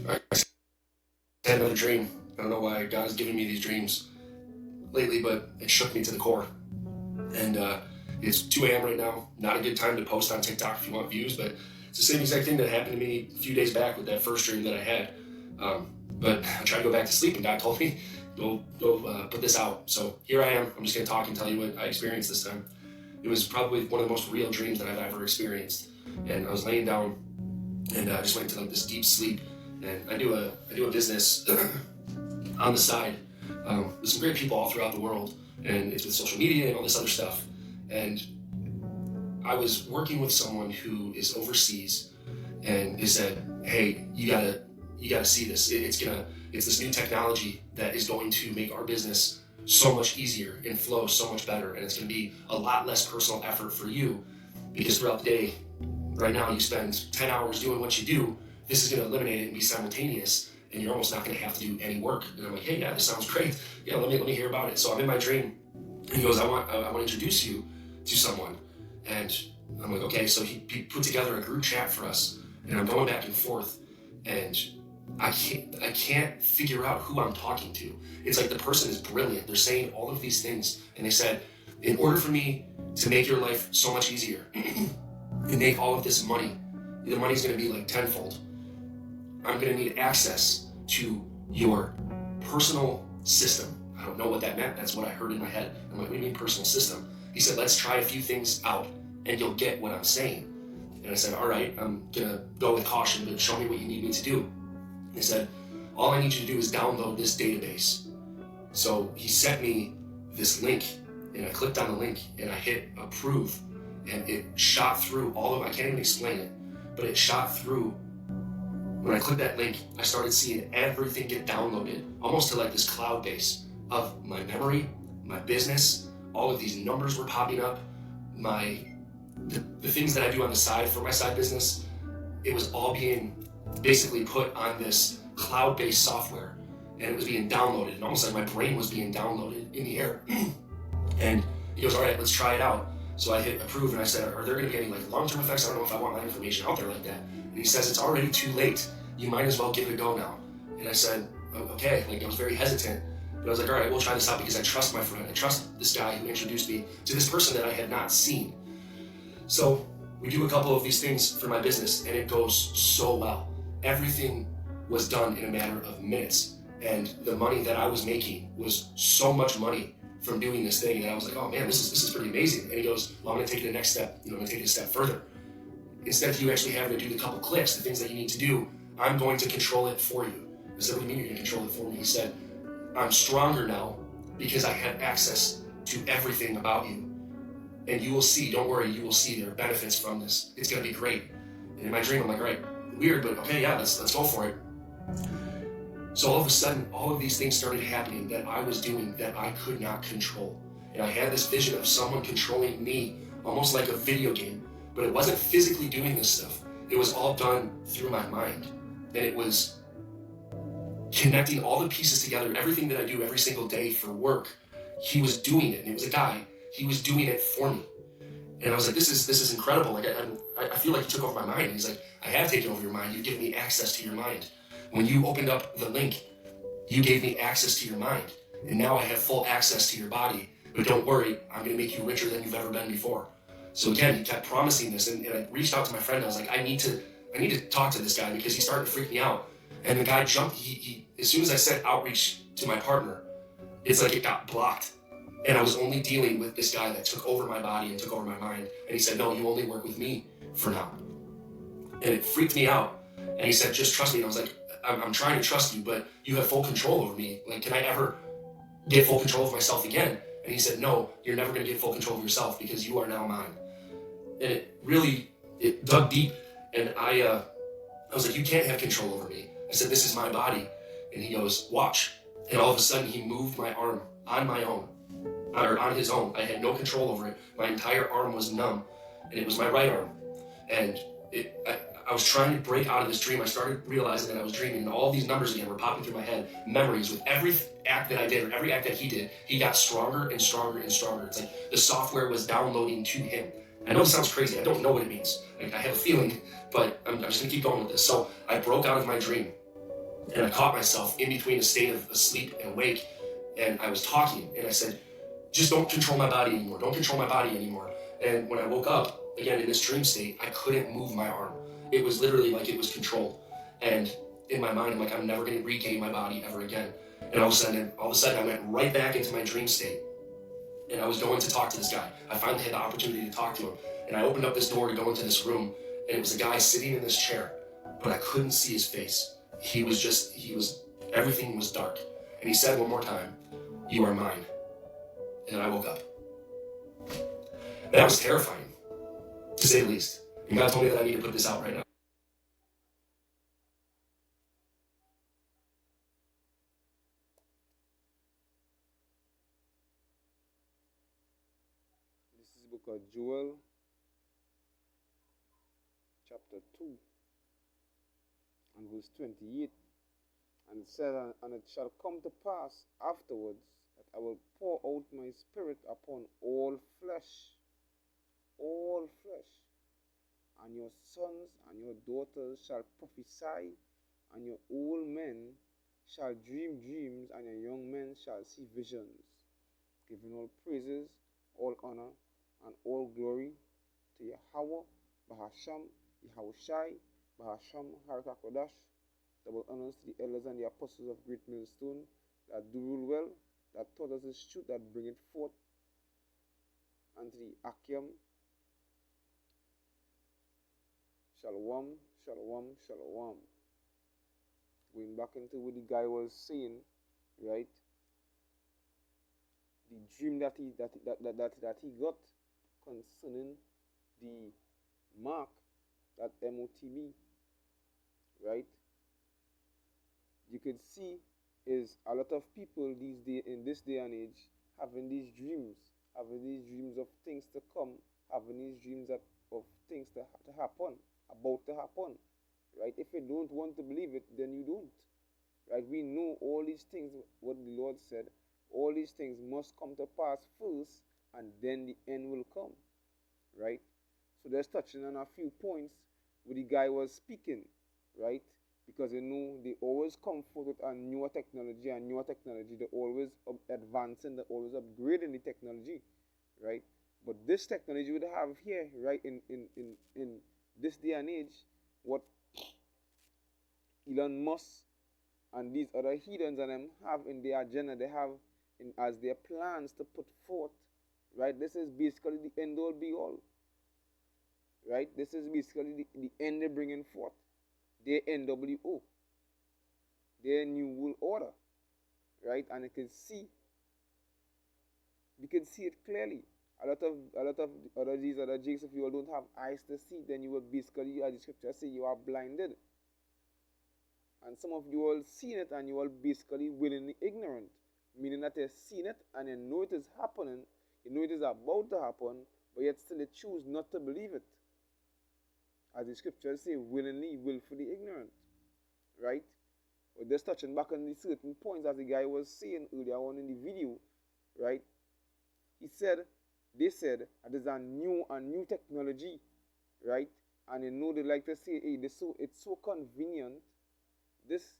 I had another dream. I don't know why God is giving me these dreams lately, but it shook me to the core. And it's 2 a.m. right now. Not a good time to post on TikTok if you want views, but it's the same exact thing that happened to me a few days back with that first dream that I had. But I tried to go back to sleep, and God told me, go put this out. So here I am. I'm just going to talk and tell you what I experienced this time. It was probably one of the most real dreams that I've ever experienced. And I was laying down, and I just went into like this deep sleep. And I do a business on the side with some great people all throughout the world, and it's with social media and all this other stuff. And I was working with someone who is overseas, and they said, "Hey, you gotta see this. It's this new technology that is going to make our business so much easier and flow so much better, and it's going to be a lot less personal effort for you because throughout the day, right now you spend 10 hours doing what you do. This is going to eliminate it and be simultaneous, and you're almost not going to have to do any work." And I'm like, "Hey, yeah, this sounds great. Yeah, let me hear about it." So I'm in my dream, and he goes, I want to introduce you to someone." And I'm like, "Okay." So he put together a group chat for us, and I'm going back and forth, and I can't figure out who I'm talking to. It's like the person is brilliant. They're saying all of these things, and they said, "In order for me to make your life so much easier and make all of this money, the money's going to be like tenfold. I'm going to need access to your personal system." I don't know what that meant. That's what I heard in my head. I'm like, "What do you mean personal system?" He said, "Let's try a few things out and you'll get what I'm saying." And I said, "All right, I'm going to go with caution, but show me what you need me to do." He said, "All I need you to do is download this database." So he sent me this link, and I clicked on the link and I hit approve, and it shot through I can't even explain it, but it shot through. When I clicked that link, I started seeing everything get downloaded, almost to like this cloud base of my memory, my business. All of these numbers were popping up. The things that I do on the side for my side business, it was all being basically put on this cloud-based software, and it was being downloaded, and almost like my brain was being downloaded in the air. And he goes, "All right, let's try it out." So I hit approve, and I said, "Are there going to be any like long-term effects? I don't know if I want my information out there like that." And he says, "It's already too late. You might as well give it a go now." And I said, "Okay." Like I was very hesitant, but I was like, "All right, we'll try this out because I trust my friend. I trust this guy who introduced me to this person that I had not seen." So we do a couple of these things for my business, and it goes so well. Everything was done in a matter of minutes, and the money that I was making was so much money from doing this thing, and I was like, "Oh man, this is pretty amazing." And he goes, "Well, I'm going to take it the next step. I'm going to take it a step further. Instead of you actually having to do the couple clicks, the things that you need to do, I'm going to control it for you." I said, "What do you mean you're going to control it for me?" He said, "I'm stronger now because I have access to everything about you. And you will see, don't worry, you will see there are benefits from this. It's going to be great." And in my dream, I'm like, "All right, weird, but okay, yeah, let's go for it." So all of a sudden, all of these things started happening that I was doing that I could not control. And I had this vision of someone controlling me, almost like a video game, but it wasn't physically doing this stuff. It was all done through my mind. And it was connecting all the pieces together, everything that I do every single day for work. He was doing it, and it was a guy. He was doing it for me. And I was like, this is incredible. Like I feel like he took over my mind. And he's like, "I have taken over your mind. You've given me access to your mind. When you opened up the link, you gave me access to your mind. And now I have full access to your body. But don't worry, I'm going to make you richer than you've ever been before." So again, he kept promising this, and I reached out to my friend. I was like, I need to talk to this guy because he's starting to freak me out. And the guy jumped. He as soon as I said outreach to my partner, it's like it got blocked. And I was only dealing with this guy that took over my body and took over my mind. And he said, "No, you only work with me for now." And it freaked me out. And he said, "Just trust me." And I was like, I'm trying to trust you, but you have full control over me. Like, can I ever get full control of myself again? And he said, "No, you're never going to get full control of yourself because you are now mine." And it dug deep. And I was like, "You can't have control over me." I said, "This is my body." And he goes, "Watch." And all of a sudden he moved my arm on my own, or on his own. I had no control over it. My entire arm was numb, and it was my right arm. And I was trying to break out of this dream. I started realizing that I was dreaming, and all these numbers again were popping through my head. Memories with every act that I did, or every act that he did, he got stronger and stronger and stronger. It's like the software was downloading to him. I know it sounds crazy. I don't know what it means. I have a feeling, but I'm just gonna keep going with this. So I broke out of my dream, And I caught myself in between a state of asleep and awake, and I was talking, and I said, just don't control my body anymore. Don't control my body anymore. And when I woke up, again in this dream state, I couldn't move my arm. It was literally like it was controlled. And in my mind, I'm like, I'm never going to regain my body ever again. And all of a sudden, I went right back into my dream state. And I was going to talk to this guy. I finally had the opportunity to talk to him. And I opened up this door to go into this room, and it was a guy sitting in this chair, but I couldn't see his face. Everything was dark. And he said one more time, "You are mine." And I woke up. That was terrifying, to say the least. And God told me that I need to put this out right now. This is the book of Joel, chapter 2, and verse 28. And it said, "And it shall come to pass afterwards that I will pour out my spirit upon all flesh, and your sons and your daughters shall prophesy, and your old men shall dream dreams, and your young men shall see visions, giving all praises, all honor, and all glory to Yahweh, Bahasham, Yahushai, Bahasham, Harakakodash, double honors to the elders and the apostles of Great Millstone, that do rule well, that taught us his truth, that bring it forth, and to the Akim, Shalom, Shalom, Shalom." Going back into what the guy was saying, right? The dream that he got concerning the mark, that MOTB, right? You could see is a lot of people in this day and age having these dreams of things to come, having these dreams of things to happen, about to happen, right? If you don't want to believe it, then you don't, right? We know all these things, what the Lord said, all these things must come to pass first, and then the end will come, right? So just touching on a few points where the guy was speaking, right? Because they always come forward with a newer technology, they're always advancing, they're always upgrading the technology, right? But this technology we have here, right, in this day and age, what Elon Musk and these other heathens and them have in their agenda, they have as their plans to put forth, right? This is basically the end all be all, right? This is basically the end they're bringing forth. Their NWO, their New World Order, right? And you can see it clearly. A lot of other these other jigs, if you all don't have eyes to see, then you will basically, as the scripture say, you are blinded. And some of you all seen it, and you all basically willingly ignorant, meaning that they've seen it and you know it is happening, you know it is about to happen, but yet still they choose not to believe it. As the scriptures say, willingly, willfully ignorant, right? But just touching back on the certain points, as the guy was saying earlier on in the video, right? They said that there's a new technology, right? And they like to say, hey, it's so convenient. This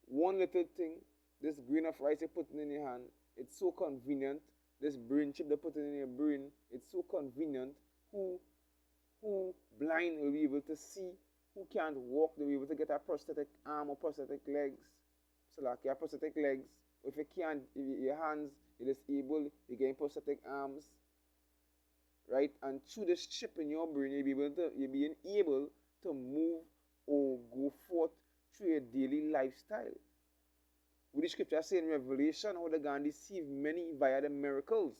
one little thing, this grain of rice you're putting in your hand, it's so convenient. This brain chip they're putting in your brain, it's so convenient. Who blind will be able to see, who can't walk, they'll be able to get a prosthetic arm or prosthetic legs. So like your prosthetic legs, or if you can't, if your hands, you're disabled, you get prosthetic arms, right? And through this chip in your brain, you'll be able to move or go forth through your daily lifestyle. With the scripture saying in Revelation, how they're going to deceive many via the miracles,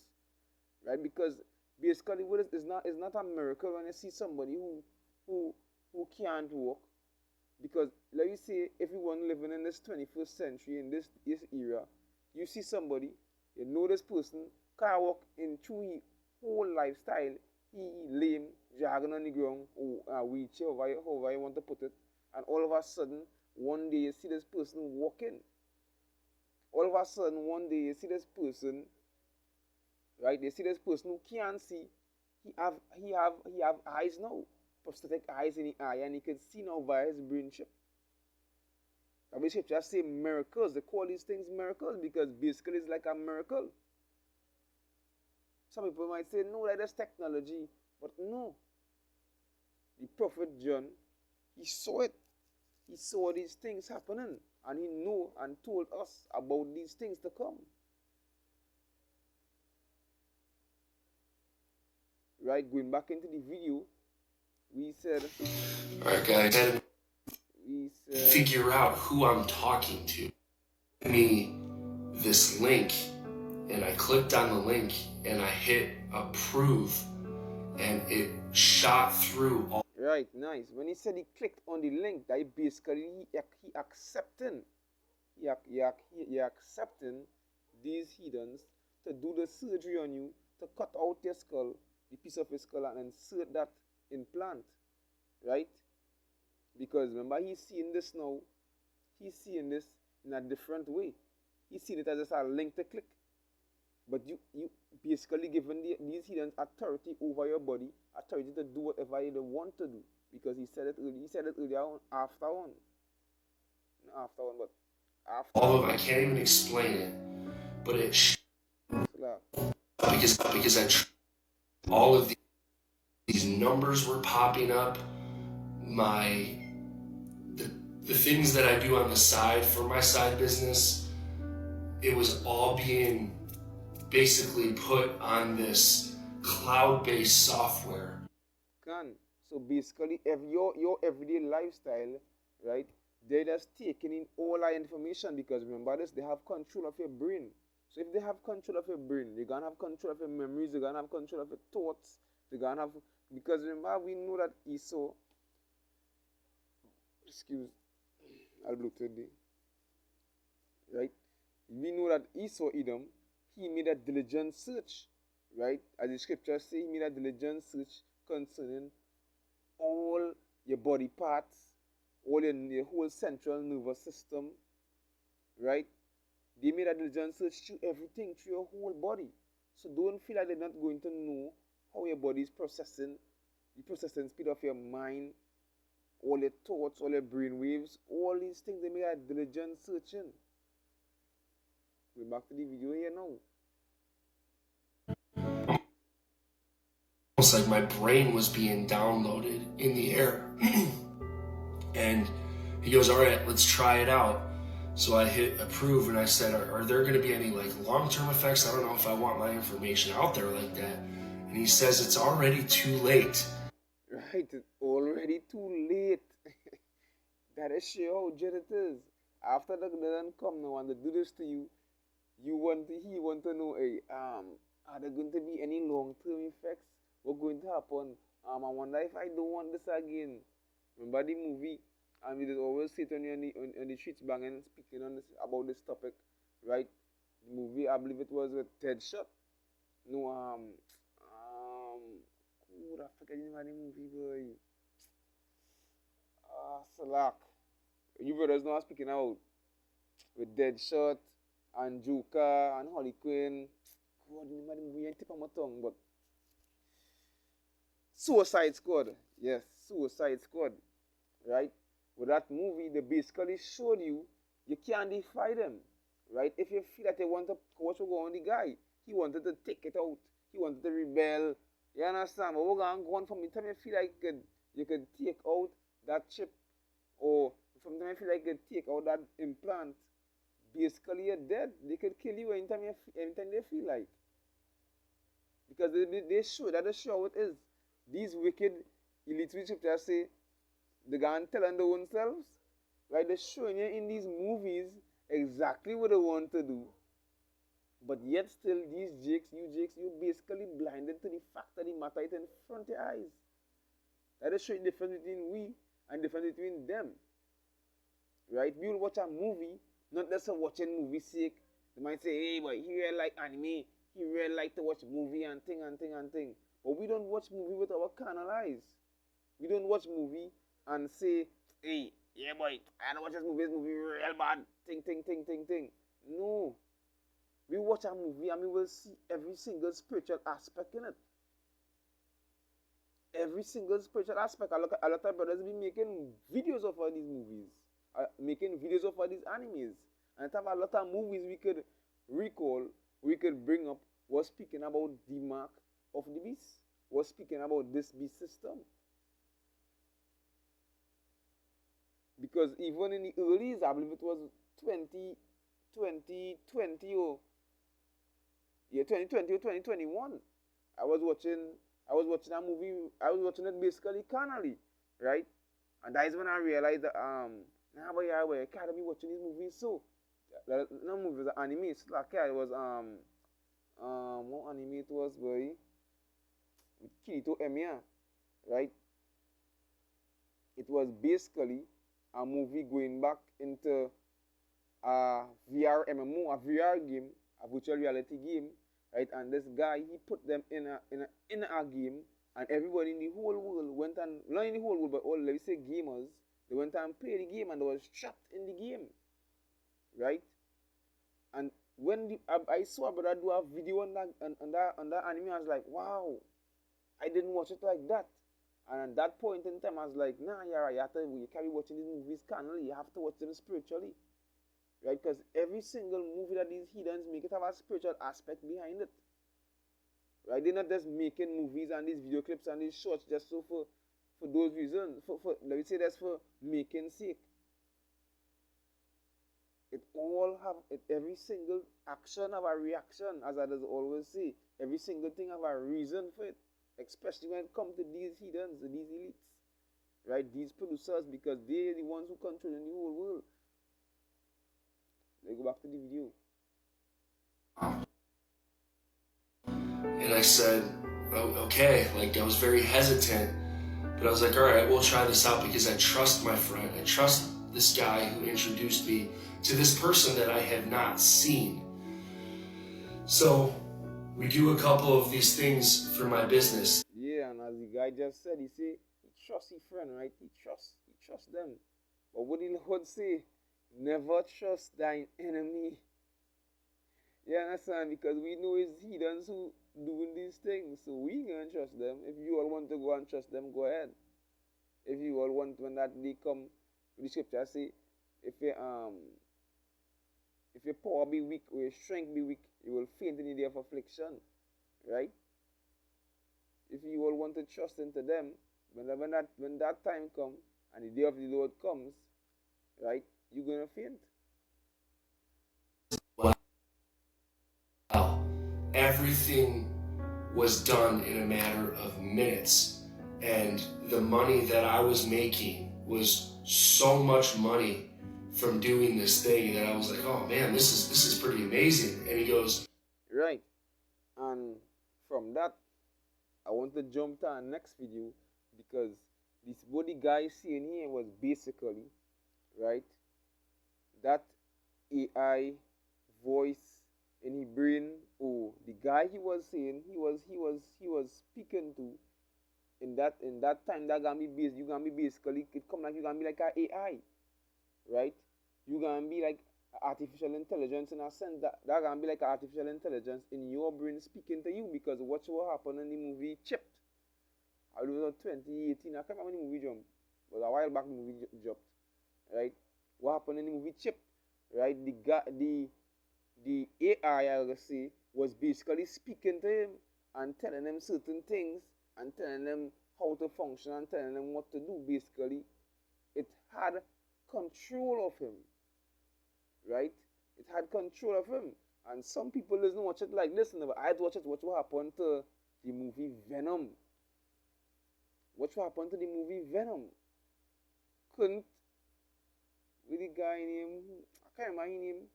right? Because basically, what it's not a miracle when you see somebody who can't walk. Because, like you say, everyone living in this 21st century, in this era, you see somebody, you know this person can't walk in through his whole lifestyle. He lame, dragging on the ground, or a wheelchair, however you want to put it. And all of a sudden, one day you see this person walking. All of a sudden, one day you see this person, right? They see this person who can't see. He have eyes now, prosthetic eyes in the eye, and he can see now via his brain chip. I wish it just say miracles. They call these things miracles because basically it's like a miracle. Some people might say, no, that is technology. But no. The Prophet John, he saw it. He saw these things happening. And he knew and told us about these things to come. Right, going back into the video, we said, alright guys, figure out who I'm talking to. Me this link, and I clicked on the link and I hit approve, and it shot through all. Right, nice. When he said he clicked on the link, that basically he accepting. He accepting these heathens to do the surgery on you, to cut out your skull, the piece of your skull, and insert that implant. Right? Because remember, he's seeing this now. He's seeing this in a different way. He's seeing it as just a link to click. But you basically giving these heathens authority over your body, authority to do whatever they want to do. Because he said it earlier. He said it earlier on, after one. Not after one, but after. All of them, I can't even explain it, but it because all of these numbers were popping up. The things that I do on the side for my side business, it was all being basically put on this cloud-based software. So basically, your everyday lifestyle, right? They're just taking in all our information because remember this, they have control of your brain. So if they have control of your brain, they're gonna have control of your memories, they're gonna have control of your thoughts, they're gonna have, because remember we know that Esau, I'll blow today. Right? We know that Esau Edom, he made a diligent search, right? As the scriptures say, he made a diligent search concerning all your body parts, all your whole central nervous system, right? They made a diligent search through everything, through your whole body. So don't feel like they're not going to know how your body is processing, the processing speed of your mind, all your thoughts, all your brain waves, all these things, they made a diligent searching. Going back to the video here now. Almost like my brain was being downloaded in the air. And he goes, all right, let's try it out. So I hit approve and I said, are there going to be any like long-term effects? I don't know if I want my information out there like that. And he says it's already too late. Right, it's already too late. That is sure how jet it is. After they done come now and they do this to you, he want to know, hey, are there going to be any long-term effects? What's going to happen? I wonder if I don't want this again. Remember the movie? And we just always sit on the streets banging, speaking on this about this topic, right? The movie, I believe it was with Deadshot. No, I forget the name of the movie, boy. Salak. You brothers know I'm speaking out with Deadshot and Joker and Harley Quinn. God, the name of the movie ain't tip on my tongue, but Suicide Squad. Yes, Suicide Squad. Right? With that movie, they basically showed you can't defy them. Right? If you feel that they want to coach on the guy, he wanted to take it out. He wanted to rebel. You understand? But we're going to go on from the time you feel like you could take out that chip, or from the time you feel like you could take out that implant, basically you're dead. They could kill you anytime they feel like. Because they show, that is show how it is. These wicked elite scriptures say, they're going to tell on their own selves. Right? They're showing you in these movies exactly what they want to do. But yet still, you basically blinded to the fact that the matter is in front of your eyes. That is showing the difference between we and the difference between them. Right? We will watch a movie, not just a watching movie sake. They might say, hey boy, he really like anime, he really like to watch movie and thing. But we don't watch movie with our carnal eyes. We don't watch movie and say, hey, yeah boy, I don't watch this movie real bad, thing. No. We watch a movie and we will see every single spiritual aspect in it. Every single spiritual aspect. A lot of brothers be making videos of all these movies. making videos of all these animes. And have a lot of movies we could recall, we could bring up, was speaking about the mark of the beast, was speaking about this beast system. Because even in the early years, I believe it was 2020 or 2020 or 2021, I was watching a movie. I was watching it basically carnally, right? And that is when I realized that nah, but yeah, I can't be watching these movies. So no movies, anime. It's like it was what anime it was, boy? With Kirito Emiya, right? It was basically a movie going back into a VR MMO, a VR game, a virtual reality game, right? And this guy, he put them in a game, and everybody in the whole world went and, not in the whole world, but all, let's say, gamers, they went and played the game, and they was trapped in the game, right? And when I saw a brother do a video on that anime, I was like, wow, I didn't watch it like that. And at that point in time, I was like, nah, you're right. You can't be watching these movies carnally. You have to watch them spiritually, right? Because every single movie that these heathens make, it have a spiritual aspect behind it, right? They're not just making movies and these video clips and these shorts just so for those reasons. For let me say that's for making sake. It all have it, every single action have a reaction, as I does always say. Every single thing have a reason for it, especially when it comes to these heathens, these elites, right? These producers, because they're the ones who control the whole world. Let's go back to the video. And I said, oh, okay. Like, I was very hesitant, but I was like, all right, we'll try this out because I trust my friend. I trust this guy who introduced me to this person that I had not seen. So we do a couple of these things for my business. Yeah, and as the guy just said, he say he trusts his friend, right? He trusts them. But what did the Lord say? Never trust thine enemy. You understand? Because we know it's heathens who doing these things, so we gonna trust them. If you all want to go and trust them, go ahead. If you all want, when that day come, the scripture say, if your power be weak or your strength be weak, you will faint in the day of affliction, right? If you all want to trust into them, when that time comes and the day of the Lord comes, right, you're gonna faint. Wow. Everything was done in a matter of minutes, and the money that I was making was so much money from doing this thing that I was like, oh man, this is pretty amazing. And he goes, right. And from that, I want to jump to our next video, because this body guy seeing here was basically, right, that AI voice in his brain, or the guy he was saying he was speaking to in that time, that gonna be based, you gonna be basically, it come like you gonna be like a AI, right? You gonna be like artificial intelligence, in a sense that gonna be like artificial intelligence in your brain speaking to you, because watch what happened in the movie Chipped. I believe it was 2018. I can't remember when the movie jumped, but a while back the movie jumped, right? What happened in the movie Chipped, right? The AI, I will say, was basically speaking to him and telling him certain things and telling him how to function and telling him what to do. Basically, it had control of him, right? It had control of him. And some people doesn't watch it like, listen, but I'd watch it. Watch what happened to the movie Venom. Watch what happened to the movie Venom. Couldn't, with the guy named, I can't remember his name.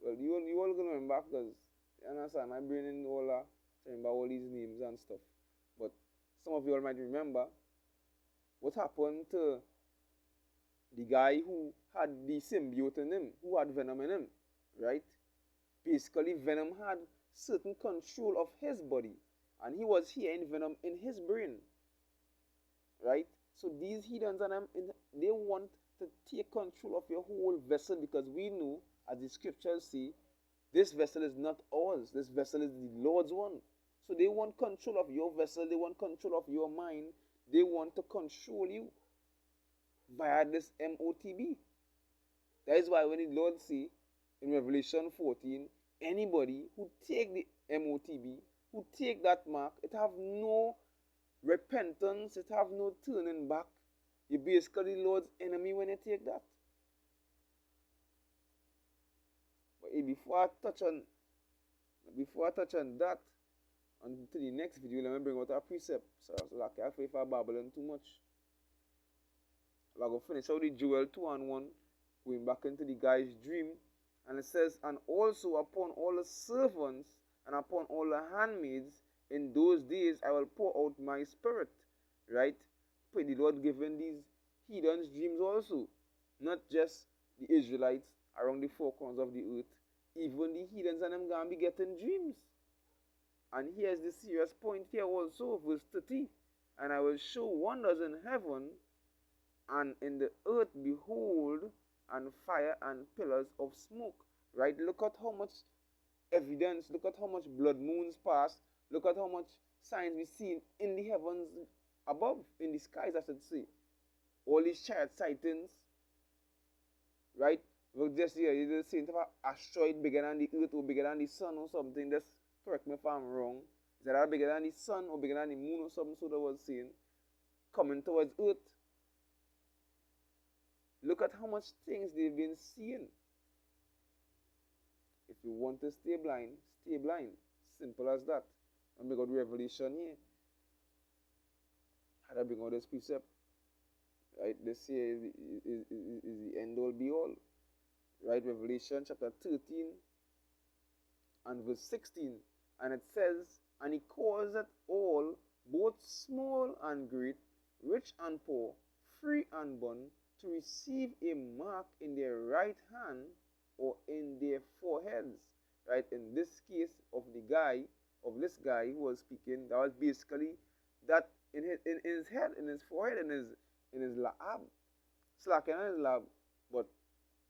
Well, you all gonna remember, because you understand, my brain in all that, remember all these names and stuff. But some of you all might remember what happened to the guy who had the symbiote in him, who had Venom in him, right? Basically, Venom had certain control of his body, and he was hearing Venom in his brain, right? So these heathens and them, they want to take control of your whole vessel, because we know, as the scriptures say, this vessel is not ours. This vessel is the Lord's one. So they want control of your vessel. They want control of your mind. They want to control you. via this MOTB. That is why when the Lord say in Revelation 14, anybody who take the MOTB, who take that mark, it have no repentance, it have no turning back. You basically the Lord's enemy when you take that. But before I touch on that, on to the next video, let me bring out a precept. So like if I babbling too much. I'm going to finish out the Joel 2:1, going back into the guy's dream. And it says, and also upon all the servants and upon all the handmaids, in those days I will pour out my spirit. Right? But the Lord given these heathens dreams also. Not just the Israelites around the four corners of the earth. Even the heathens and them going to be getting dreams. And here's the serious point here also, verse 30. And I will show wonders in heaven and in the earth, behold, and fire and pillars of smoke. Right? Look at how much evidence, look at how much blood moons pass, look at how much signs we see in the heavens above, in the skies, I should say. All these chariot sightings, right? Look just here, you just saying about asteroid bigger than the earth or bigger than the sun or something. Just correct me if I'm wrong. Is that bigger than the sun or bigger than the moon or something? So that was saying coming towards earth. Look at how much things they've been seeing. If you want to stay blind, stay blind. Simple as that. And we got revelation here. How do I bring out this precept? Right, this here is the end all be all. Right, Revelation chapter 13 and verse 16. And it says, and he causeth all, both small and great, rich and poor, free and bond, to receive a mark in their right hand or in their foreheads. Right, in this case of this guy who was speaking, that was basically that in his head, in his forehead, in his lab, slacking on his lab, but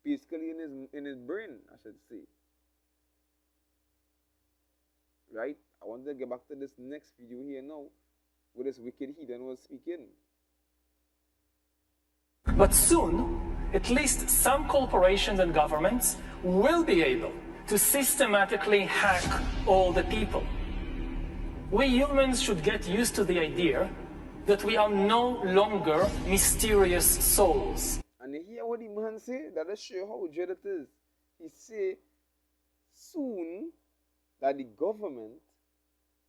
basically in his brain, I should say. Right? I want to get back to this next video here now, where this wicked heathen was speaking. But soon, at least some corporations and governments will be able to systematically hack all the people. We humans should get used to the idea that we are no longer mysterious souls. And you hear what the man say? That'll show how dread it is. He say, soon that the government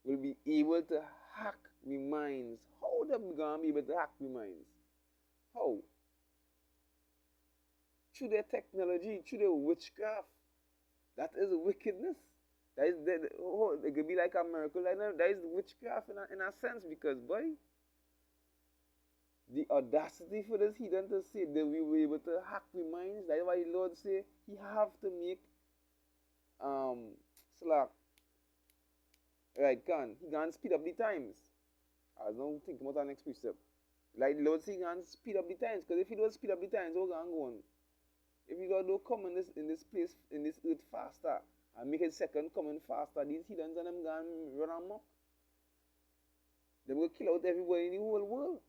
will be able to hack the minds. How them gonna be able to hack the minds? How? Through their technology, through their witchcraft. That is wickedness. That is it could be like a miracle. That is witchcraft in a sense, because boy, the audacity for this heathen to say that we were able to hack the minds. That's why the Lord say he have to make slack. Right, he can speed up the times. I don't think about our next precept. Like the Lord say he can speed up the times, because if he don't speed up the times, how can go on? If the Lord don't come in this place, in this earth faster, and make his second coming faster, these heathens and them gonna run amok. They will kill out everybody in the whole world.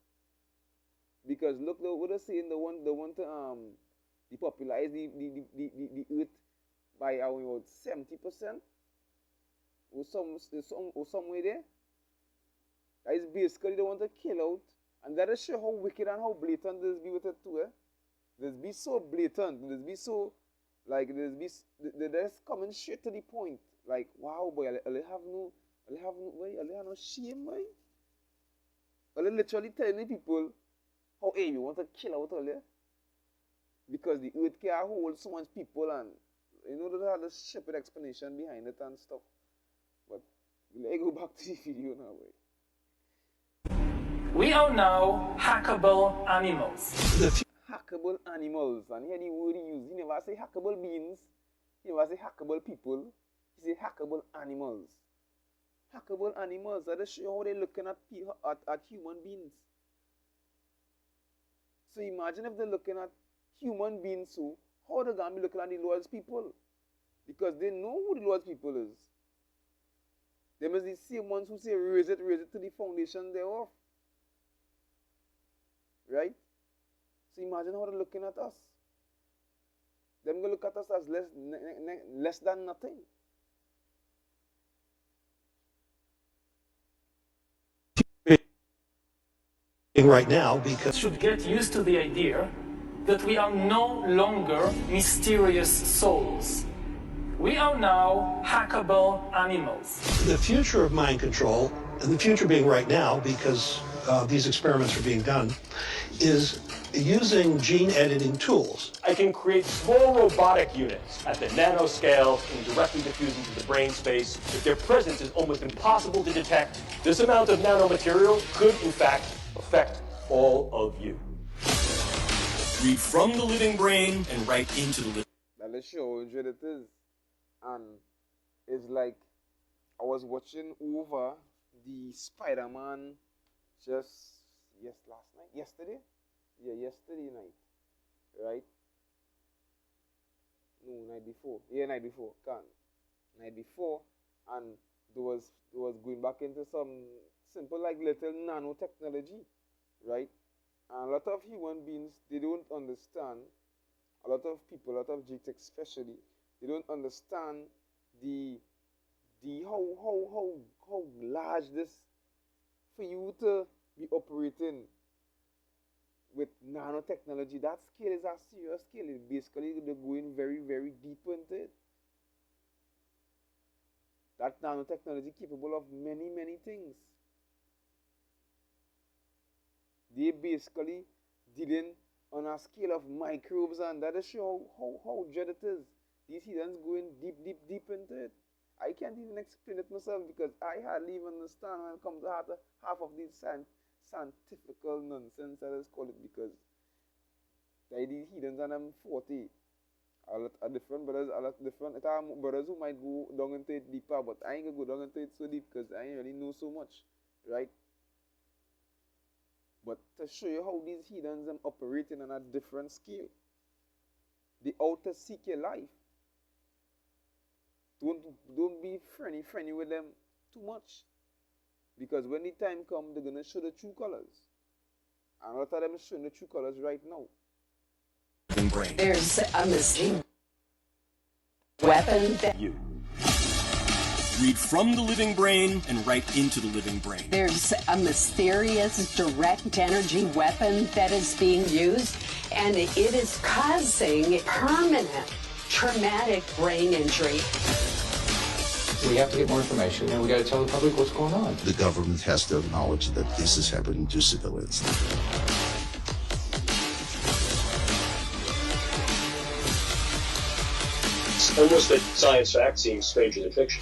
Because look what they're saying, they want to depopularize the earth by about 70%. Or some way there. That is basically they want to kill out. And that is show how wicked and how blatant this be with it too. This be so blatant. This be so like they're coming straight to the point. Like, wow boy, I have no shame, boy. But literally telling the people how hey you want to kill out all there. Because the earth can hold so much people, and you know they have this stupid explanation behind it and stuff. But let's go back to the video now, boy. We are now hackable animals. Hackable animals. And here the word he used. He never say hackable beings. He never say hackable people. He say hackable animals. Hackable animals. That is show how they're looking at human beings. So imagine if they're looking at human beings, so how they're going to be looking at the Lord's people? Because they know who the Lord's people is. They must be the same ones who say raise it to the foundation thereof. Right? So imagine how they're looking at us. Them gonna look at us as less than nothing. Right now because should get used to the idea that we are no longer mysterious souls. We are now hackable animals. the future of mind control, and the future being right now because these experiments are being done, is using gene editing tools. I can create small robotic units at the nanoscale and directly diffuse into the brain space. If their presence is almost impossible to detect, this amount of nanomaterial could, in fact, affect all of you. Read from the living brain and write into the living. That let's show you what it is. And it's like I was watching over the Spider-Man yesterday night, right? No, night before. Yeah, night before. Night before, and there was going back into some simple like little nanotechnology, right? And a lot of human beings, they don't understand. A lot of people, a lot of geeks especially, they don't understand the how large this, for you to be operating with nanotechnology. That scale is a serious scale. It basically, they're going very, very deep into it. That nanotechnology capable of many, many things. They basically dealing on a scale of microbes, and that is show how dread it is. These heathens going deep into it. I can't even explain it myself because I hardly even understand when it comes to half of these scientific nonsense, I just call it, because these heathens and I'm 40. A lot of different brothers, it are brothers who might go down into it deeper, but I ain't gonna go down into it so deep because I ain't really know so much, right? But to show you how these heathens are operating on a different scale, they out to seek your life. Don't be friendly with them too much, because when the time comes, they're gonna show the true colors, and a lot of them are showing the true colors right now. There's a machine weapon that You. Read from the living brain and write into the living brain. there's a mysterious direct energy weapon that is being used, and it is causing permanent traumatic brain injury. We have to get more information, and we got to tell the public what's going on. The government has to acknowledge that this is happening to civilians. Almost that science fact seems stranger than fiction.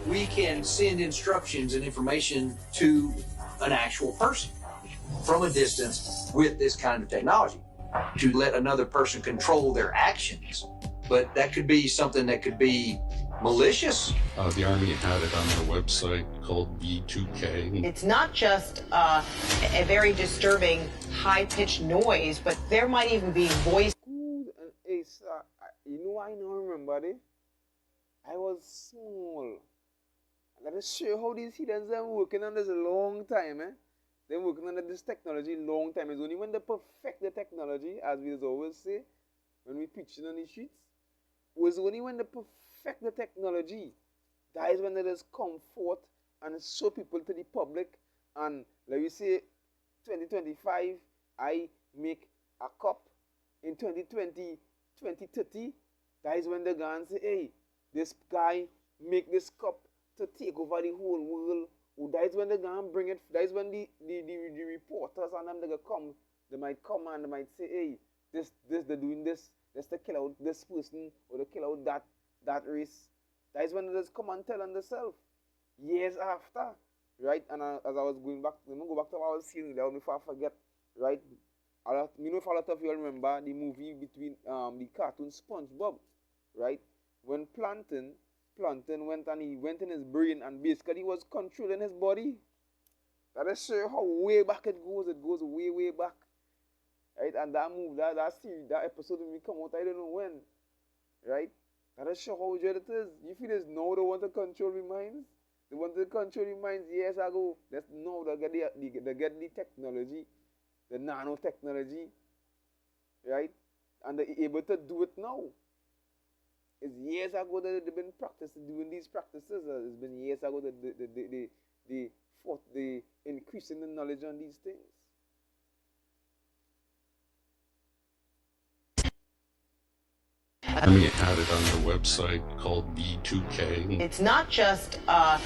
We can send instructions and information to an actual person from a distance with this kind of technology to let another person control their actions. But that could be something that could be malicious. The Army had it on their website called V2K. It's not just a very disturbing high-pitched noise, but there might even be voice. Good and ace. I know, remember it? I was small. Let us show you how these heathens are working on this a long time, eh? They're working on this technology a long time. It's only when they perfect the technology, as we always say, when we preaching on the streets, was only when they perfect the technology, that is when they just come forth and show people to the public. And like we say, 2025, I make a cup. In 2020, 2030, that is when they go and say, hey, this guy make this cup to take over the whole world. Oh, that is when they go and bring it. That is when the reporters and them, they might come and they might say, hey, this they're doing this. Let's to kill out this person or to kill out that race. That is when they just come and tell on themselves. Years after, right? And as I was going back, let me go back to what I was saying there before I forget, right? If a lot of you all remember the movie between the cartoon SpongeBob, right? When Plankton went in his brain and basically was controlling his body. That is show how way back it goes. It goes way back. Right? And that move, that series, that episode when we come out, I don't know when. Right? That is show how dread it is. You feel there's no one to control your minds. They wanted to control the minds years ago. Let's know they get the technology, the nanotechnology, right? And they're able to do it now. It's years ago that they've been practicing doing these practices. It's been years ago that they fought the increasing the knowledge on these things. Army had it on their website called B2K. It's not just a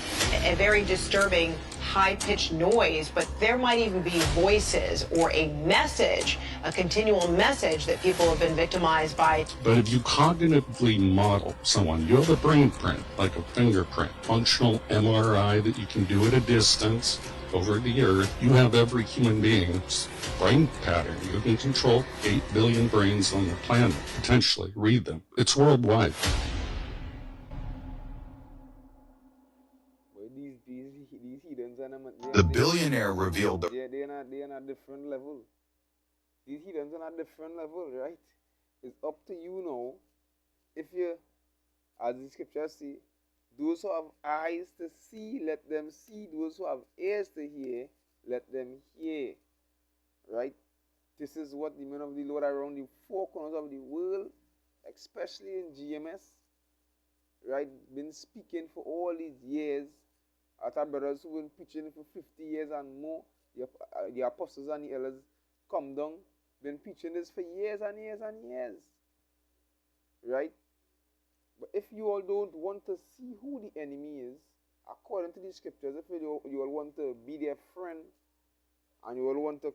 very disturbing high-pitched noise, but there might even be voices or a message, a continual message that people have been victimized by. But if you cognitively model someone, you have a brain print, like a fingerprint, functional MRI that you can do at a distance over the earth. You have every human being's brain pattern. You can control 8 billion brains on the planet, potentially. Read them. It's worldwide. These heathens and The billionaire revealed the they're in a different level. These heathens are on a different level, right? It's up to you now. If you, as the scriptures say, those who have eyes to see, let them see. Those who have ears to hear, let them hear. Right? This is what the men of the Lord around the four corners of the world, especially in GMS, right, been speaking for all these years. Our brothers who been preaching for 50 years and more, the apostles and the elders come down, been preaching this for years and years and years. Right? But if you all don't want to see who the enemy is, according to the scriptures, if you all want to be their friend and you all want to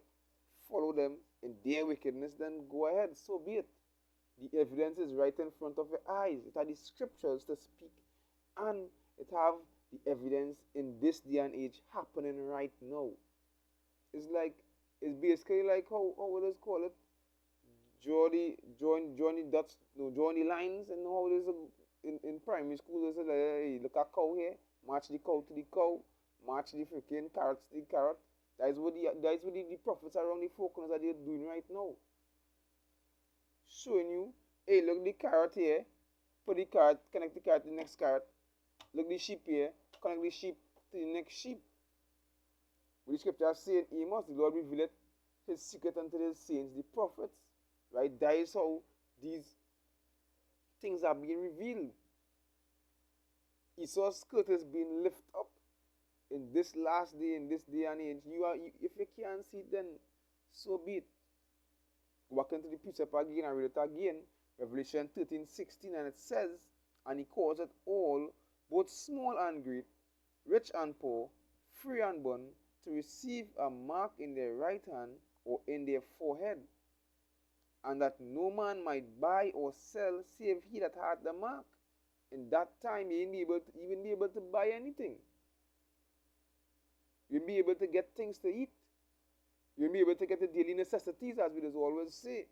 follow them in their wickedness, then go ahead, so be it. The evidence is right in front of your eyes. It had the scriptures to speak, and it have the evidence in this day and age happening right now. It's basically like how it is call it, join the dots, join the lines, and how it is in primary school. They say like, hey, look at cow here, match the cow to the cow, match the freaking carrot to the carrot. That is what the prophets around the four corners are doing right now. Showing you, hey, look the carrot here, put the carrot, connect the carrot to the next carrot. Look the sheep here, connect the sheep to the next sheep. What the scripture saying, Amos, the Lord revealed his secret unto his saints, the prophets. Right? That is how these things are being revealed. Esau's skirt is being lifted up in this last day, in this day and age. If you can't see it, then so be it. Go back into the precept again and read it again. Revelation 13:16, and it says, and he calls it all, both small and great, rich and poor, free and bond, to receive a mark in their right hand or in their forehead, and that no man might buy or sell save he that had the mark. In that time, you wouldn't even be able to buy anything. You'll be able to get things to eat. You'll be able to get the daily necessities, as we just always say.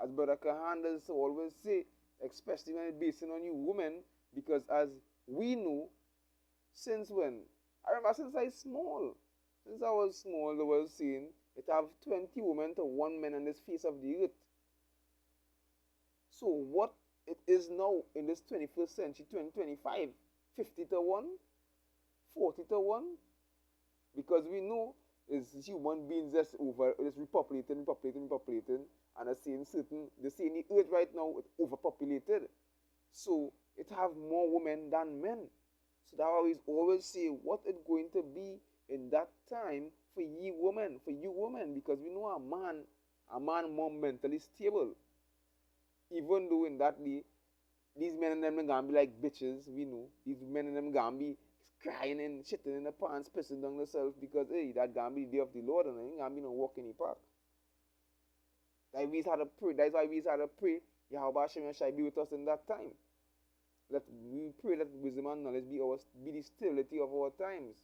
As Brother Kahan does always say, especially when it's based on you women, because as we know, since when? I remember since I was small. Since I was small, they were saying it have 20 women to 1 man on this face of the earth. So what it is now in this 21st century, 2025, 50 to 1, 40 to 1, because we know is human beings just repopulating, and they're saying the earth right now is overpopulated. So it have more women than men. So that always say what it's going to be in that time for you women, because we know a man more mentally stable. Even though in that day, these men and them are gonna be like bitches, we know. These men and them gonna be crying and shitting in the pants, pissing down themselves because hey, that gonna be the day of the Lord and ain't gonna be no walk in the park. That's why we had to pray. Yahweh Hashem shall be with us in that time. Let we pray that wisdom and knowledge be the stability of our times.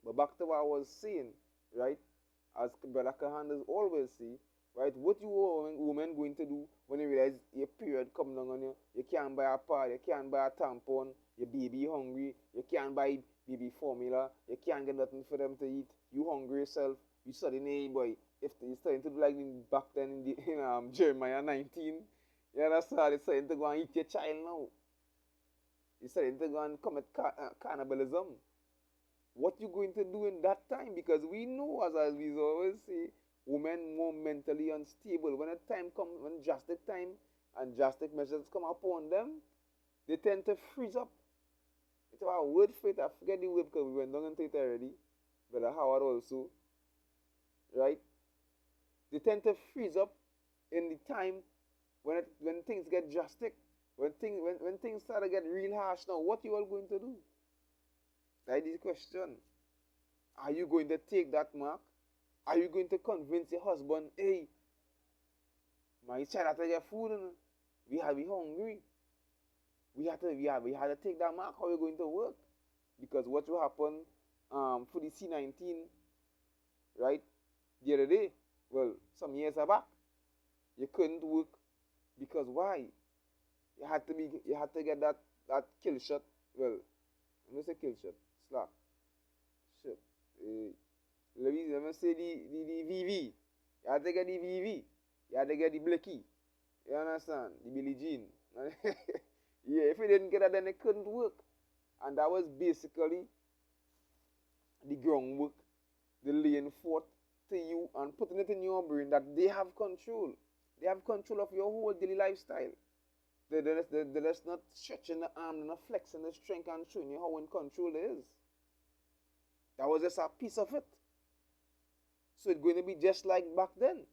But back to what I was saying, right? As Brother Kahan does always say, right? What you women going to do when you realize your period come down on you? You can't buy a pad, you can't buy a tampon, your baby hungry, you can't buy baby formula, you can't get nothing for them to eat. You hungry yourself. You studying, hey boy, if you're starting to do like back then in Jeremiah 19, you understand? It's starting to go and eat your child now. deciding to go and commit cannibalism. What you going to do in that time? Because we know, as we always say, women more mentally unstable. When a time comes, when drastic time and drastic measures come upon them, they tend to freeze up. It's our word for it. I forget the word because we went down into it already. Brother Howard also. Right? They tend to freeze up in the time when things get drastic. When things start to get real harsh. Now, what you all going to do? That is the question. Are you going to take that mark? Are you going to convince your husband, hey, my child had to get food and we hungry. We had to take that mark. How are you going to work? Because what will happen for the C-19, right? The other day, well, some years back, you couldn't work because why? You had to get that kill shot. Well, I'm gonna say kill shot. Slap. Shit. Let me say the VV. You had to get the VV. You had to get the Blicky. You understand? The Billie Jean. Yeah, if you didn't get that, then it couldn't work. And that was basically the groundwork, the laying forth to you and putting it in your brain that they have control. They have control of your whole daily lifestyle. They're just not stretching the arm, they're not flexing the strength and showing you how in control it is. That was just a piece of it. So it's going to be just like back then.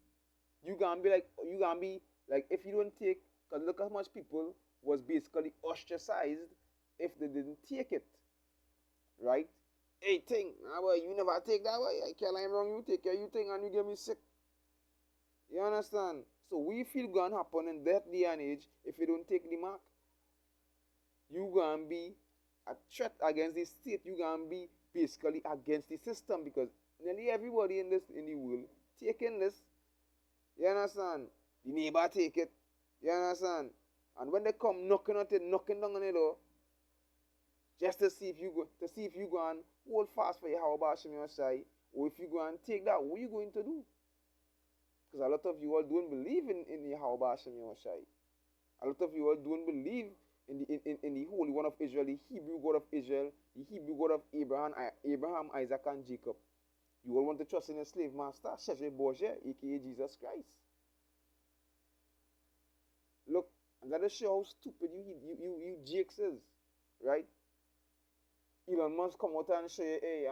You gonna be like if you don't take, because look how much people was basically ostracized if they didn't take it. Right? Hey, thing, boy, you never take that way. I can't lie wrong, you take care of you thing and you get me sick. You understand? So we feel gonna happen in that day and age if you don't take the mark. You gonna be a threat against the state. You gonna be basically against the system because nearly everybody in the world taking this. You understand? The neighbor take it. You understand? And when they come knocking down on the door, just to see if you go and hold fast for your Hawaba Shemiyosai, or if you go and take that, what are you going to do? Because a lot of you all don't believe in the Hawaba Shemiyosai. A lot of you all don't believe in the Holy One of Israel, the Hebrew God of Israel, the Hebrew God of Abraham, Isaac, and Jacob. You all want to trust in a slave master, Sheshe Bourget, aka Jesus Christ. Look, I'm gonna show how stupid you jakes is, right? Elon Musk come out and show you, hey,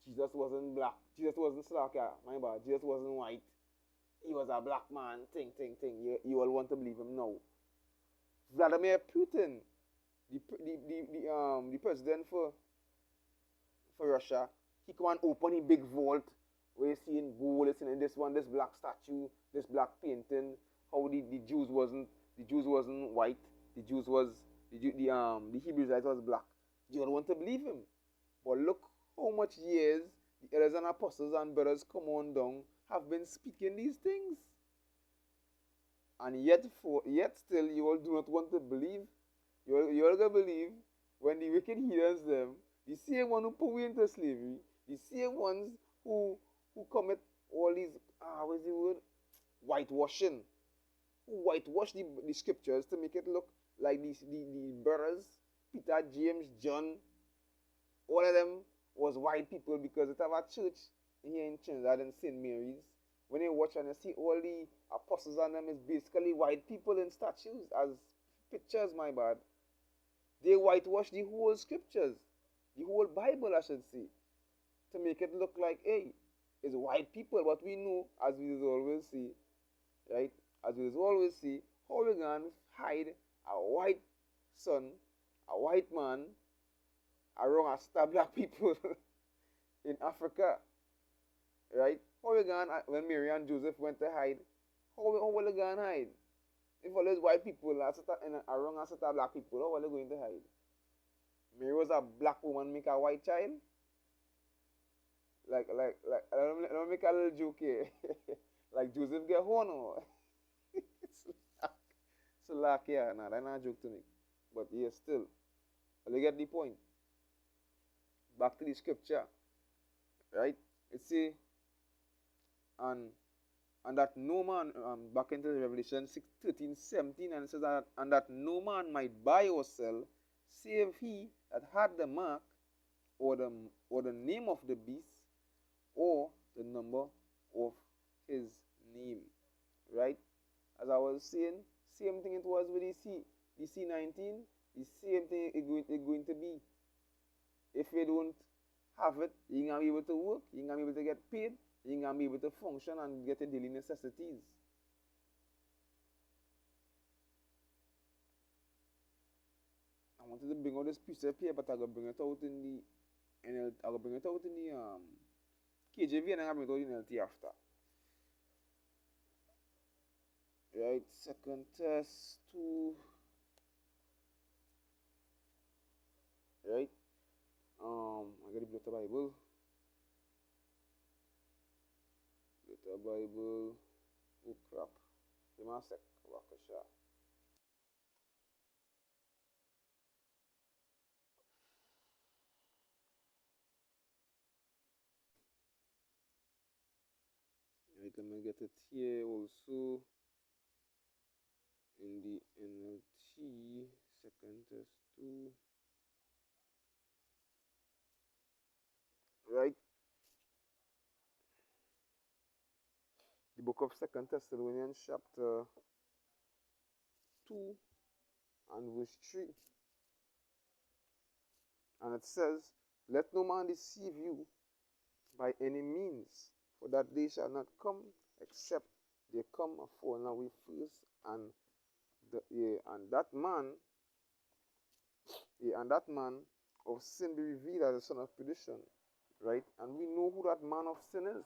Jesus wasn't black. Jesus wasn't slack, yeah, my bad. Jesus wasn't white. He was a black man, thing. You all want to believe him now. Vladimir Putin, the president for Russia, he come and open his big vault where you see in gold, it's in this black statue, this black painting, how the Jews wasn't white, the Hebrews was black. You don't want to believe him. But look how much years the elders and apostles and brothers come on down have been speaking these things. And yet still you all do not want to believe. You all gonna believe when the wicked heathens them, the same one who put we into slavery, the same ones who commit all these what's the word? Whitewashing. Who whitewash the scriptures to make it look like the brothers, Peter, James, John, all of them was white people because it have a church here in Trinidad and St. Mary's. When you watch and you see all the apostles on them is basically white people in statues as pictures, my bad. They whitewash the whole scriptures, the whole Bible, I should say, to make it look like, hey, it's white people. But we know, as we always see, right? As we always see, how we can hide a white son, a white man, around a star black people in Africa, right? How we going when Mary and Joseph went to hide? How will they go and hide? If all those white people around a set of black people, how are they going to hide? Mary was a black woman make a white child? Like let me make a little joke here. Like Joseph get honor. It's like, yeah, nah, that's not a joke to me. But yeah, still. But you get the point. Back to the scripture. Right? It say, and that no man, back into Revelation 6:13, 17, and it says that, and that no man might buy or sell save he that had the mark or the name of the beast or the number of his name. Right? As I was saying, same thing it was with the C19, the same thing it's going to be. If you don't have it, you ain't gonna be able to work, you ain't gonna be able to get paid, you ain't gonna be able to function and get your daily necessities. I wanted to bring out this precept here, but I gotta bring it out in the I gotta bring it out in the KJV, and I'm gonna bring it out in LT after. Right, second test 2. Right, I gotta get the Bible. Get the Bible. Oh crap! Give me a sec. Wakasha. Right, let me get it here also in the NLT, second test 2. Right, the book of Second Thessalonians chapter 2 and verse 3, and it says, "Let no man deceive you by any means, for that day shall not come except they come a falling away first, and that man of sin be revealed as the son of perdition." Right, and we know who that man of sin is.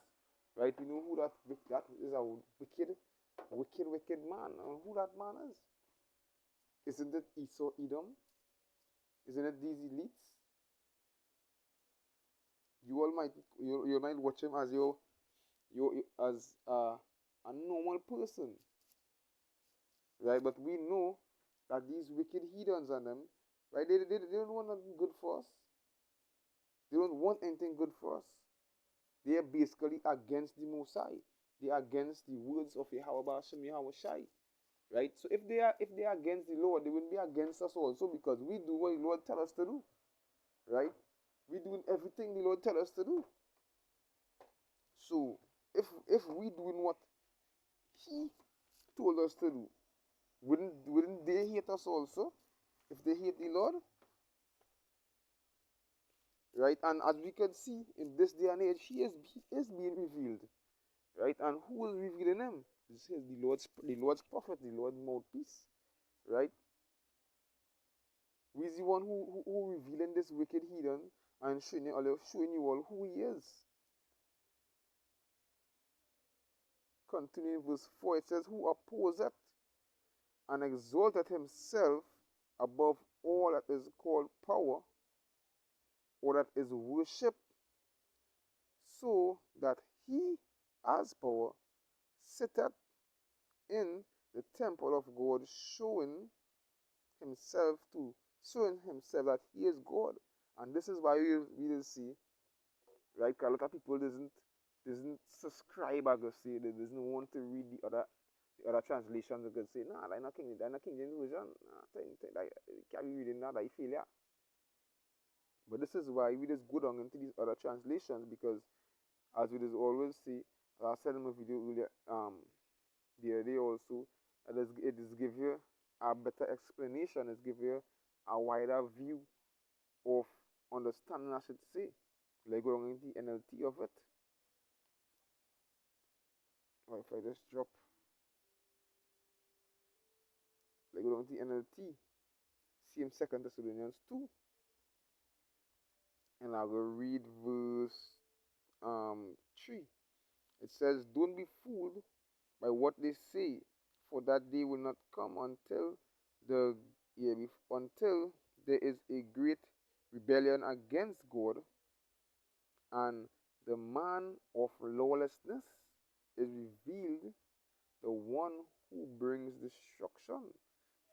Right, we know who that is, a wicked man, and who that man is. Isn't it Esau Edom? Isn't it these elites? You all might watch him as as a normal person, right? But we know that these wicked heathens and them, right? They don't want nothing good for us. They don't want anything good for us. They are basically against the Most High. They are against the words of Yahweh Ba'ashem Yahweh Shai, right? So if they are against the Lord, they will be against us also, because we do what the Lord tells us to do, right? We do everything the Lord tells us to do. So if we doing what He told us to do, wouldn't they hate us also if they hate the Lord? Right? And as we can see in this day and age, he is being revealed. Right? And who is revealing him? This is the Lord's prophet, the Lord's mouthpiece. Right? Who is the one who revealing this wicked heathen and showing you all who he is. Continuing verse 4, it says, "Who opposeth and exalteth himself above all that is called power, or that is worship, so that he, as power, sitteth in the temple of God, showing himself that he is God." And this is why we will see, right? A lot of people doesn't subscribe, I guess, say they doesn't want to read the other translations. They could say, "Nah, that's not King James version. Nah, can't be reading that. I failure." But this is why we just go down into these other translations, because as we just always see, as I said in my video earlier, the other day also, it is give you a better explanation, it give you a wider view of understanding, I should say. Like go down into the NLT of it. Or if I just drop, like go down to the NLT, same 2 Thessalonians 2. And I will read verse 3. It says, "Don't be fooled by what they say, for that day will not come until there is a great rebellion against God, and the man of lawlessness is revealed, the one who brings destruction."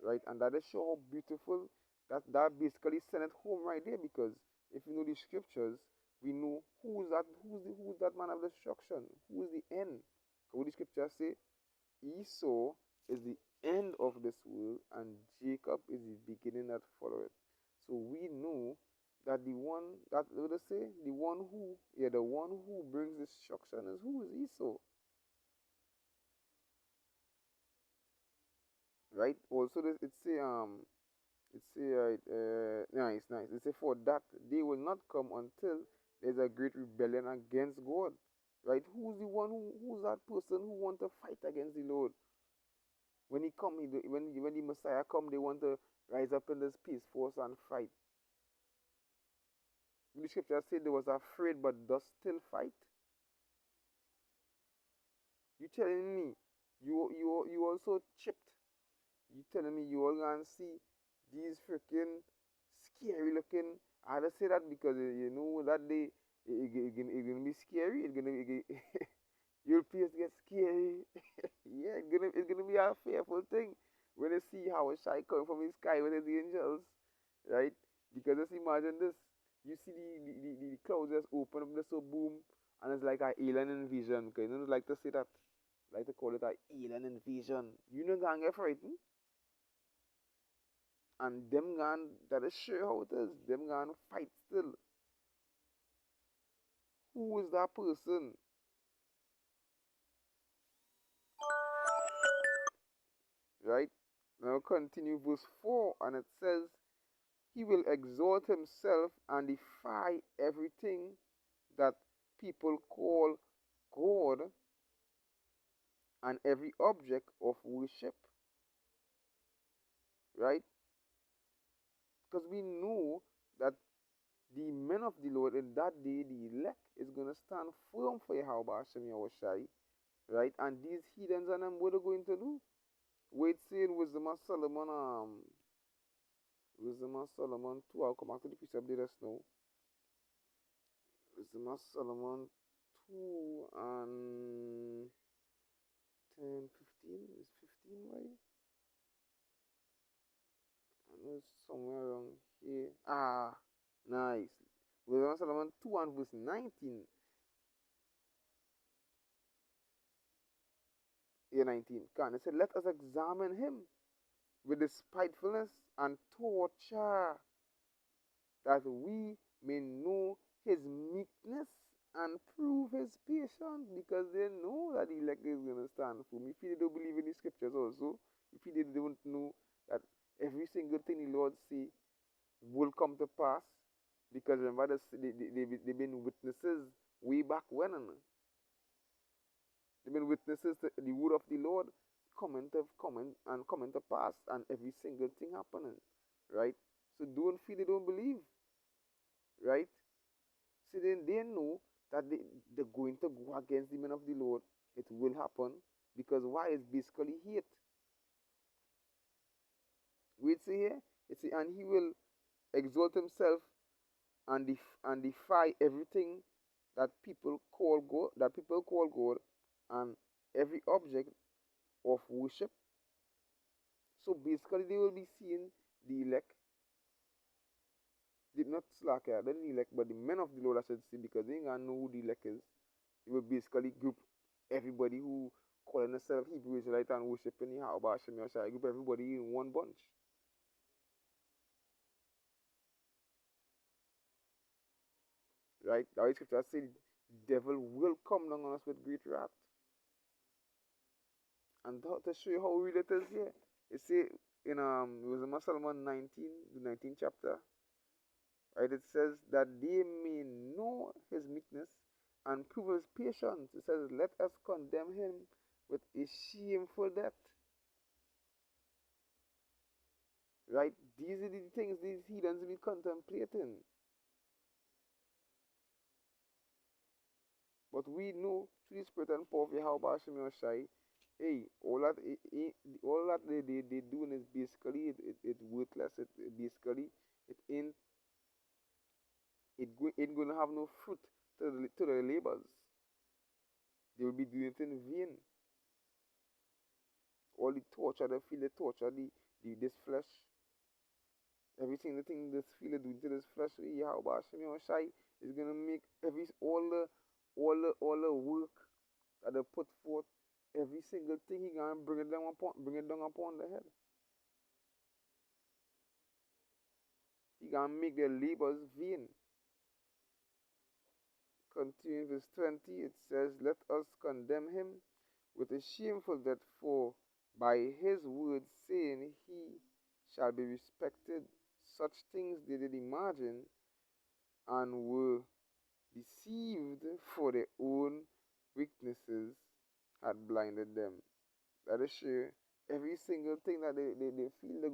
Right? And that is show how beautiful that basically sent it home right there, because if you know the scriptures, we know who's that man of destruction, who's the end. What the scriptures say, Esau is the end of this world, and Jacob is the beginning that followeth. So we know that the one that what they say, the one who brings destruction is who is Esau. Right? Also it say right, nice. It say for that they will not come until there's a great rebellion against God. Right? Who's the one who's that person who want to fight against the Lord? When he come, when the Messiah come, they want to rise up in this peace force and fight. The scripture said they was afraid but does still fight. You telling me you also chipped? You telling me you all gonna see these freaking scary looking? I just say that because you know that day it's gonna be scary. It's gonna be your place get scary. Yeah, it's gonna be a fearful thing when you see how a shy coming from the sky with his angels, right? Because just imagine this: you see the clouds just open up, just so boom, and it's like an alien invasion. Okay, you don't like to say that, like to call it an alien invasion. You know, gonna get frightened. And them gone, that is sure how it is. Them gone fight still. Who is that person? Right? Now continue verse 4 and it says, he will exalt himself and defy everything that people call God and every object of worship. Right? Because we know that the men of the Lord in that day, the elect, is going to stand firm for Yahweh Hashem Yahushai, right? And these heathens and them, what are going to do? Wait, saying Wisdom of Solomon, Wisdom of Solomon 2, I'll come back to the precept there just now. Wisdom of Solomon 2 and 10, 15, is 15 right? I know it's somewhere around here. Nice. Wisdom of Solomon 2 and verse 19. 19. Can it said, let us examine him with despitefulness and torture, that we may know his meekness and prove his patience, because they know that the elect is going to stand for me. If they don't believe in the scriptures also, if they don't know that every single thing the Lord say will come to pass, because remember they've been witnesses way back when. They've been witnesses to the word of the Lord coming to pass, and every single thing happening, right? So don't feel they don't believe, right? See, they know that they're going to go against the men of the Lord. It will happen, because why? It's basically hate. Wait, see here? It's and he will exalt himself and defy everything that people call God, and every object of worship. So basically they will be seeing the elect, did not slack here, not the elect, but the men of the Lord, I should say, because they ain't gonna know who the elect is. They will basically group everybody who calling themselves Hebrew Israelite and worshiping Yahweh Hashem Yahshua, group everybody in one bunch. Right? That scripture says the devil will come down on us with great wrath. And to show you how real it is here, it say in it was in Solomon 19, the 19th chapter, right? It says that they may know his meekness and prove his patience. It says, let us condemn him with a shameful death. Right? These are the things these heathens will be contemplating. But we know through the spirit and power of Yahweh Hashem Yoshai, hey, all that they doing is basically it worthless. It basically it ain't gonna have no fruit to the labors. They will be doing it in vain. All the torture, they feel the torture, this flesh. Everything, the thing this feel they doing to this flesh, Yahweh Hashem Yoshai is gonna make all the work that they put forth, every single thing he gonna bring it down upon the head. He gonna make their labors vain. Continuing verse 20, it says, let us condemn him with a shameful death, for by his word saying he shall be respected. Such things they did imagine, and were deceived, for their own weaknesses had blinded them. That is sure. Every single thing that they feel they're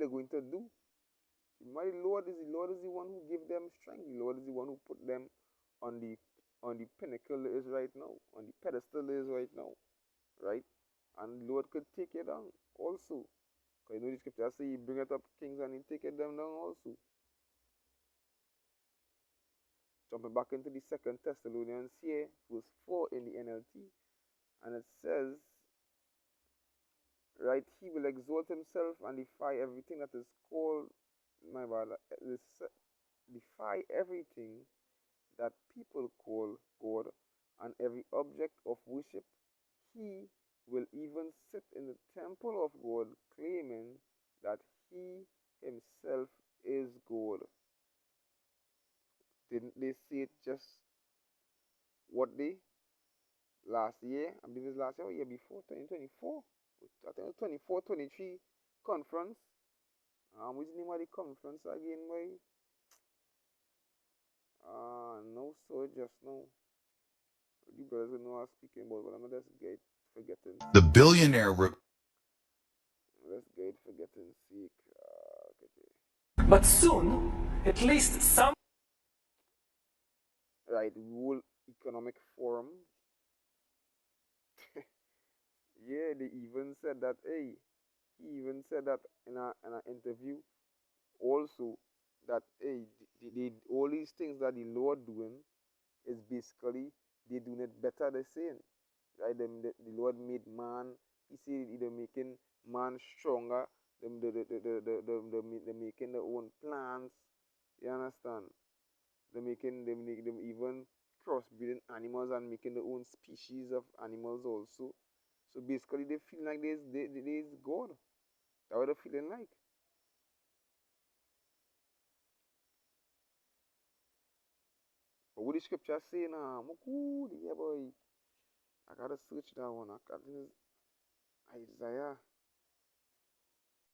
going to do. My Lord is the one who gave them strength. The Lord is the one who put them on the pinnacle it is right now, on the pedestal it is right now, right? And the Lord could take it down also. Because you know the scripture say he bringeth up kings and he taketh them down also. Jumping back into the 2 Thessalonians here, verse 4 in the NLT, and it says, right, he will exalt himself and defy everything that is called, defy everything that people call God and every object of worship. He will even sit in the temple of God, claiming that he himself is God. Didn't they say it just what day? Last year? I believe it was last year or year before, 2024. I think it was 24, 23 conference. What's the name of the conference again, boy? No, so just now. The brothers know I'm speaking about, but I'm not just forgetting. The billionaire. Let's get forgetting sick. But soon, at least some. Right, World Economic Forum. Yeah, they even said that. Hey, he even said that in an interview. Also, that hey, all these things that the Lord doing is basically they doing it better. They're saying, right? The Lord made man. He said they're making man stronger. They're making their own plants. You understand? They're making them even crossbreeding animals and making their own species of animals also. So basically, they feel like there's God. That's what they're feeling like. But what the scripture say now? Yeah, boy. I gotta search that one. I got this Isaiah.